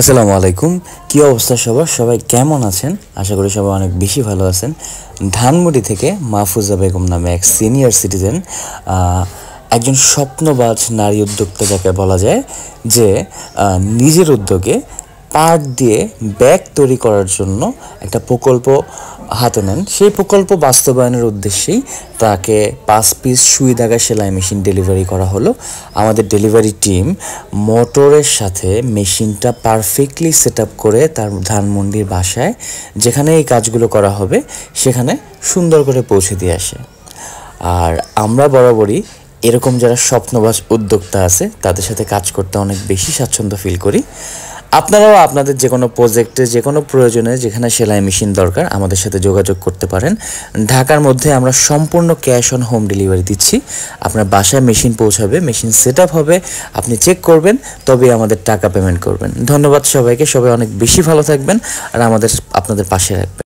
আসসালামু আলাইকুম। কি অবস্থা সবার? সবাই কেমন আছেন? আশা করি সবাই অনেক বেশি ভালো আছেন। ধানমন্ডি থেকে মাহফুজা বেগম নামে এক সিনিয়র সিটিজেন, একজন স্বপ্নবাজ নারী উদ্যোক্তা যাকে বলা যায়, যে নিজের উদ্যোগে পাট দিয়ে ব্যাগ তৈরি করার জন্য একটা প্রকল্প হাতে নেন। সেই প্রকল্প বাস্তবায়নের উদ্দেশ্যেই তাকে 5 পিস সুই দাগা সেলাই মেশিন ডেলিভারি করা হলো। আমাদের ডেলিভারি টিম মোটরের সাথে মেশিনটা পারফেক্টলি সেট আপ করে তার ধানমন্ডির বাসায়, যেখানে এই কাজগুলো করা হবে, সেখানে সুন্দর করে পৌঁছে দিয়ে আসে। আর আমরা বরাবরই এরকম যারা স্বপ্নবাজ উদ্যোক্তা আছে তাদের সাথে কাজ করতে অনেক বেশি স্বাচ্ছন্দ্য ফিল করি। আপনারাও আপনাদের যে কোনো প্রজেক্টে, যে কোনো প্রয়োজনে যেখানে সেলাই মেশিন দরকার আমাদের সাথে যোগাযোগ করতে পারেন। ঢাকার মধ্যে আমরা সম্পূর্ণ ক্যাশ অন হোম ডেলিভারি দিচ্ছি। আপনার বাসায় মেশিন পৌঁছাবে, মেশিন সেট আপ হবে, আপনি চেক করবেন, তবেই আমাদের টাকা পেমেন্ট করবেন। ধন্যবাদ সবাইকে। সবাই অনেক বেশি ভালো থাকবেন আর আপনাদের পাশে রাখবেন।